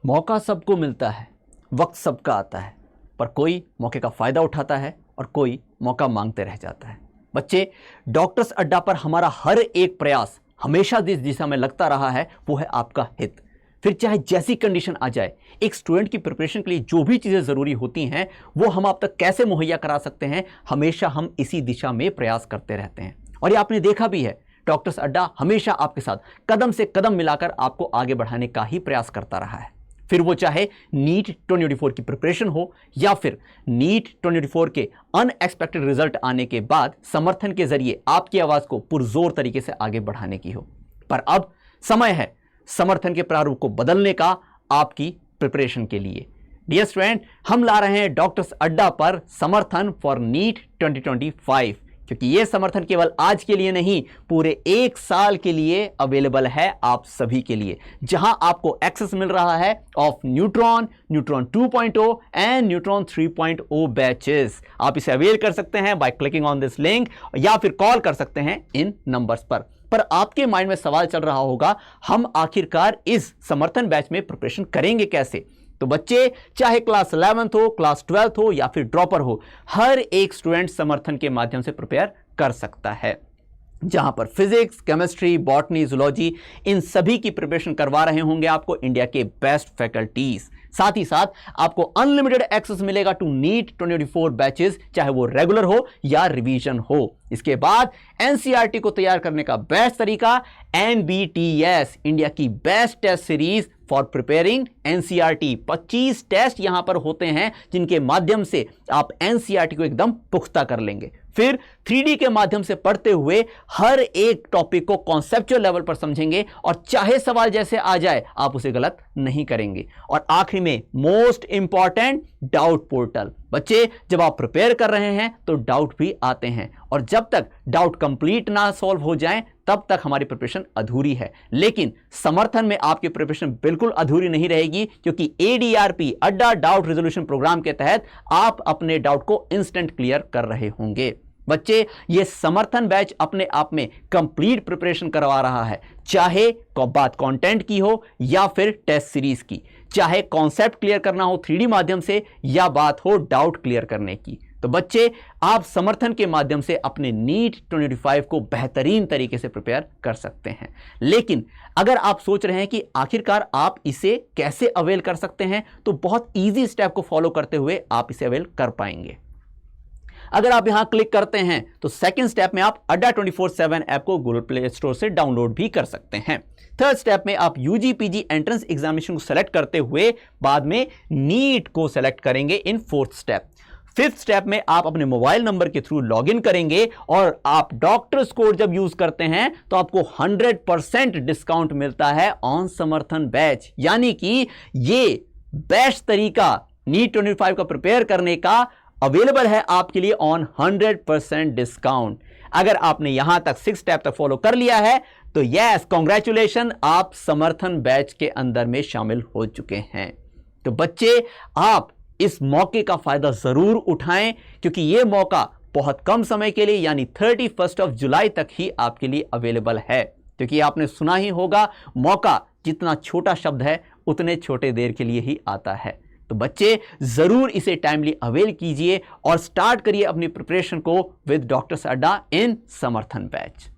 मौका सबको मिलता है, वक्त सबका आता है, पर कोई मौके का फ़ायदा उठाता है और कोई मौका मांगते रह जाता है। बच्चे, डॉक्टर्स अड्डा पर हमारा हर एक प्रयास हमेशा जिस दिशा में लगता रहा है वो है आपका हित। फिर चाहे जैसी कंडीशन आ जाए, एक स्टूडेंट की प्रिपरेशन के लिए जो भी चीज़ें ज़रूरी होती हैं वो हम आप तक कैसे मुहैया करा सकते हैं, हमेशा हम इसी दिशा में प्रयास करते रहते हैं। और ये आपने देखा भी है, डॉक्टर्स अड्डा हमेशा आपके साथ कदम से कदम मिलाकर आपको आगे बढ़ाने का ही प्रयास करता रहा है। फिर वो चाहे नीट 2024 की प्रिपरेशन हो या फिर नीट 2024 के अनएक्सपेक्टेड रिजल्ट आने के बाद समर्थन के जरिए आपकी आवाज़ को पुरजोर तरीके से आगे बढ़ाने की हो। पर अब समय है समर्थन के प्रारूप को बदलने का आपकी प्रिपरेशन के लिए। डियर स्टूडेंट, हम ला रहे हैं डॉक्टर्स अड्डा पर समर्थन फॉर नीट 2025, क्योंकि यह समर्थन केवल आज के लिए नहीं, पूरे 1 साल के लिए अवेलेबल है आप सभी के लिए, जहां आपको एक्सेस मिल रहा है of neutron 2.0 and neutron 3.0 batches. आप इसे अवेल कर सकते हैं by clicking on this link या फिर कॉल कर सकते हैं इन नंबर्स पर आपके माइंड में सवाल चल रहा होगा, हम आखिरकार इस समर्थन बैच में प्रिपरेशन करेंगे कैसे? तो बच्चे, चाहे क्लास 11th हो, क्लास 12th हो या फिर ड्रॉपर हो, हर एक स्टूडेंट समर्थन के माध्यम से प्रिपेयर कर सकता है, जहां पर फिजिक्स, केमिस्ट्री, बॉटनी, जूलॉजी, इन सभी की प्रिपरेशन करवा रहे होंगे आपको इंडिया के बेस्ट फैकल्टीज। साथ ही साथ आपको अनलिमिटेड एक्सेस मिलेगा टू नीट 2024 बैचेस, चाहे वो रेगुलर हो या रिवीजन हो। इसके बाद एनसीईआरटी को तैयार करने का बेस्ट तरीका एनबीटीएस, इंडिया की best test series for preparing NCERT. 25 test यहां पर होते हैं जिनके माध्यम से आप एनसीईआरटी को एकदम पुख्ता कर लेंगे। फिर 3D के माध्यम से पढ़ते हुए हर एक टॉपिक को कॉन्सेप्चुअल लेवल पर समझेंगे और चाहे सवाल जैसे आ जाए आप उसे गलत नहीं करेंगे। और आखिरी में मोस्ट इंपॉर्टेंट, डाउट पोर्टल। बच्चे, जब आप प्रिपेयर कर रहे हैं तो डाउट भी आते हैं और जब तक डाउट कंप्लीट ना सॉल्व हो जाए तब तक हमारी प्रिपरेशन अधूरी है। लेकिन समर्थन में आपकी प्रिपरेशन बिल्कुल अधूरी नहीं रहेगी, क्योंकि ADRP अड्डा डाउट रेजोल्यूशन प्रोग्राम के तहत आप अपने डाउट को इंस्टेंट क्लियर कर रहे होंगे। बच्चे, ये समर्थन बैच अपने आप में कंप्लीट प्रिपरेशन करवा रहा है, चाहे बात कंटेंट की हो या फिर टेस्ट सीरीज की, चाहे कॉन्सेप्ट क्लियर करना हो 3D माध्यम से या बात हो डाउट क्लियर करने की। तो बच्चे, आप समर्थन के माध्यम से अपने नीट 2025 को बेहतरीन तरीके से प्रिपेयर कर सकते हैं। लेकिन अगर आप सोच रहे हैं कि आखिरकार आप इसे कैसे अवेल कर सकते हैं, तो बहुत ईजी स्टेप को फॉलो करते हुए आप इसे अवेल कर पाएंगे। अगर आप यहां क्लिक करते हैं तो सेकंड स्टेप में आप अड्डा 24/7 ऐप को गूगल प्ले स्टोर से डाउनलोड भी कर सकते हैं। थर्ड स्टेप में आप यूजी पीजी एंट्रेंस एग्जामिनेशन को सेलेक्ट करते हुए बाद में नीट को सेलेक्ट करेंगे in fourth step. Fifth step में आप अपने मोबाइल नंबर के थ्रू लॉगिन करेंगे और आप डॉक्टर्स कोड जब यूज करते हैं तो आपको 100% डिस्काउंट मिलता है ऑन समर्थन बैच। यानी कि ये बेस्ट तरीका नीट 25 का प्रिपेयर करने का अवेलेबल है आपके लिए ऑन 100% डिस्काउंट। अगर आपने यहां तक 6 स्टेप तक फॉलो कर लिया है तो यस, कांग्रेचुलेशन, आप समर्थन बैच के अंदर में शामिल हो चुके हैं। तो बच्चे, आप इस मौके का फायदा जरूर उठाएं, क्योंकि यह मौका बहुत कम समय के लिए यानी 31 जुलाई तक ही आपके लिए अवेलेबल है। क्योंकि आपने सुना ही होगा, मौका जितना छोटा शब्द है उतने छोटे देर के लिए ही आता है। तो बच्चे, जरूर इसे टाइमली अवेल कीजिए और स्टार्ट करिए अपनी प्रिपरेशन को विद डॉक्टर्स अड्डा इन समर्थन बैच।